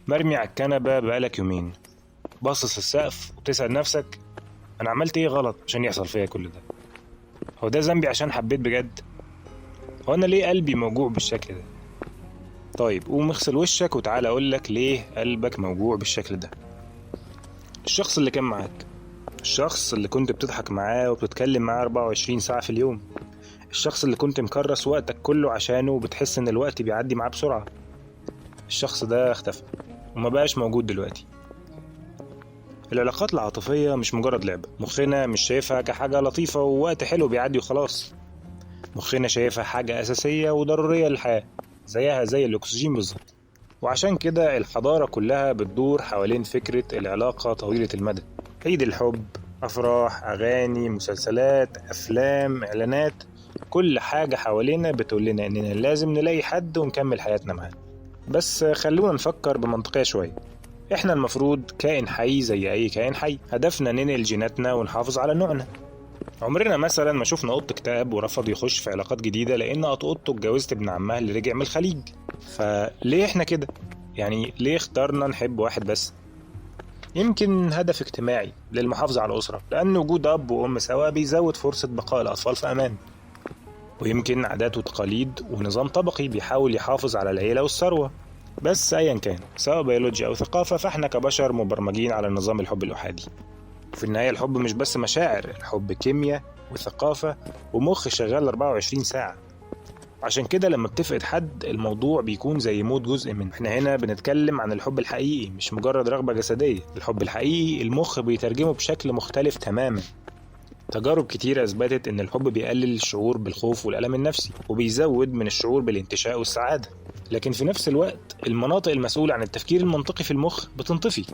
مرمي على الكنبة بقالك يومين، باصص السقف وتسأل نفسك أنا عملت إيه غلط عشان يحصل فيا كل ده؟ هو ده ذنبي عشان حبيت بجد؟ هو أنا ليه قلبي موجوع بالشكل ده؟ طيب قوم اغسل وشك وتعالى أقولك ليه قلبك موجوع بالشكل ده. الشخص اللي كان معاك، الشخص اللي كنت بتضحك معاه وبتتكلم معاه 24 ساعة في اليوم، الشخص اللي كنت مكرس وقتك كله عشانه وبتحس إن الوقت بيعدي معاه بسرعة، الشخص ده اختفى وما بقاش موجود دلوقتي. العلاقات العاطفية مش مجرد لعبة، مخنا مش شايفها كحاجة لطيفة ووقت حلو بيعدي وخلاص. مخنا شايفها حاجة أساسية وضرورية للحياة، زيها زي الأكسجين بالظبط. وعشان كده الحضارة كلها بتدور حوالين فكرة العلاقة طويلة المدى. عيد الحب، أفراح، أغاني، مسلسلات، أفلام، إعلانات، كل حاجة حوالينا بتقول لنا إننا لازم نلاقي حد ونكمل حياتنا معاه. بس خلونا نفكر بمنطقية شوية. احنا المفروض كائن حي زي اي كائن حي، هدفنا ننقل جيناتنا ونحافظ على نوعنا. عمرنا مثلا ما شفنا قط اكتئب ورفض يخش في علاقات جديدة لان قطته اتجوزت ابن عمها اللي رجع من الخليج. فليه احنا كده؟ يعني ليه اخترنا نحب واحد بس؟ يمكن هدف اجتماعي للمحافظة على الأسرة، لأن وجود أب وأم سوا بيزود فرصة بقاء الأطفال في أمان. ويمكن عادات وتقاليد ونظام طبقي بيحاول يحافظ على العيلة والثروة. بس أيا كان، سواء بيولوجيا أو ثقافة، فإحنا كبشر مبرمجين على نظام الحب الأحادي. وفي النهاية الحب مش بس مشاعر، الحب كيمياء وثقافة ومخ شغال 24 ساعة. عشان كده لما بتفقد حد الموضوع بيكون زي موت جزء منه. احنا هنا بنتكلم عن الحب الحقيقي، مش مجرد رغبة جسدية. الحب الحقيقي المخ بيترجمه بشكل مختلف تماما. تجارب كتيرة أثبتت إن الحب بيقلل الشعور بالخوف والألم النفسي وبيزود من الشعور بالانتشاء والسعادة. لكن في نفس الوقت المناطق المسؤولة عن التفكير المنطقي في المخ بتنطفي.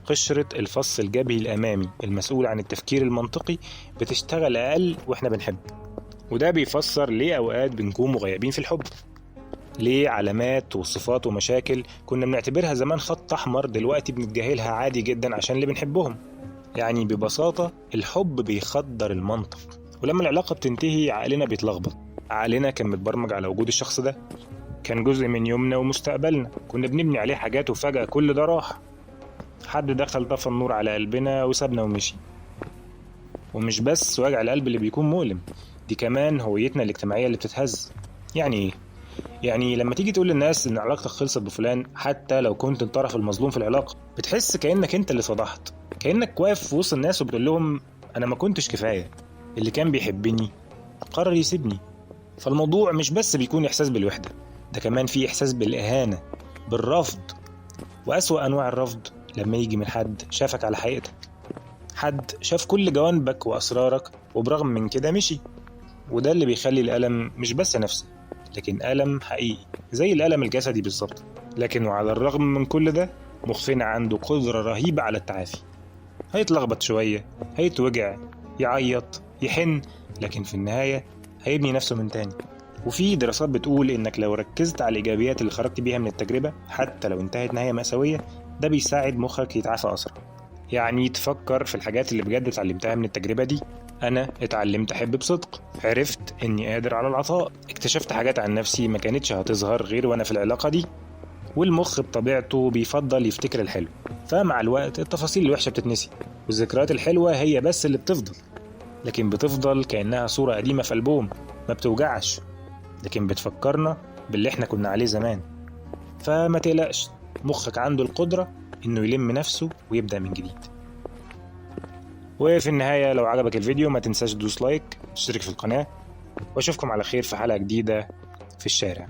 قشرة الفص الجبهي الأمامي المسؤول عن التفكير المنطقي بتشتغل أقل وإحنا بنحب. وده بيفسر ليه أوقات بنكون مغيبين في الحب، ليه علامات وصفات ومشاكل كنا بنعتبرها زمان خط أحمر دلوقتي بنتجاهلها عادي جدا عشان اللي بنحبهم. يعني ببساطة الحب بيخدر المنطق، ولما العلاقة بتنتهي عقلنا بيتلخبط. عقلنا كان متبرمج على وجود الشخص ده، كان جزء من يومنا ومستقبلنا، كنا بنبني عليه حاجات وفجأة كل ده راح. حد دخل طفى النور على قلبنا وسابنا ومشي. ومش بس وجع القلب اللي بيكون مؤلم، دي كمان هويتنا الاجتماعية اللي بتتهز. يعني ايه؟ يعني لما تيجي تقول للناس ان علاقتك خلصت بفلان حتى لو كنت الطرف المظلوم في العلاقة، بتحس كأنك انت اللي صدحت، كأنك واقف في وسط الناس وبتقول لهم انا ما كنتش كفاية، اللي كان بيحبني قرر يسيبني. فالموضوع مش بس بيكون احساس بالوحدة، ده كمان في احساس بالإهانة، بالرفض. وأسوأ انواع الرفض لما يجي من حد شافك على حقيقتك، حد شاف كل جوانبك واسرارك وبرغم من كده مشي. وده اللي بيخلي الألم مش بس نفسي، لكن ألم حقيقي زي الألم الجسدي بالظبط. لكن وعلى الرغم من كل ده مخنا عنده قدرة رهيبة على التعافي. هيتلخبط شوية، هيتوجع، يعيط، يحن، لكن في النهاية هيبني نفسه من تاني. وفي دراسات بتقول إنك لو ركزت على الإيجابيات اللي خرجت بيها من التجربة حتى لو انتهت نهاية مأساوية، ده بيساعد مخك يتعافى أسرع. يعني تفكر في الحاجات اللي بجد اتعلمتها من التجربة دي. أنا اتعلمت أحب بصدق، عرفت إني قادر على العطاء، اكتشفت حاجات عن نفسي ما كانتش هتظهر غير وأنا في العلاقة دي. والمخ بطبيعته بيفضل يفتكر الحلو، فمع الوقت التفاصيل الوحشة بتتنسي والذكريات الحلوة هي بس اللي بتفضل. لكن بتفضل كأنها صورة قديمة في ألبوم، ما بتوجعش لكن بتفكرنا باللي احنا كنا عليه زمان. فما تقلقش، مخك عنده القدرة إنه يلم نفسه ويبدأ من جديد. وفي النهاية لو عجبك الفيديو ما تنساش تدوس لايك، تشترك في القناة، واشوفكم على خير في حلقة جديدة في الشارع.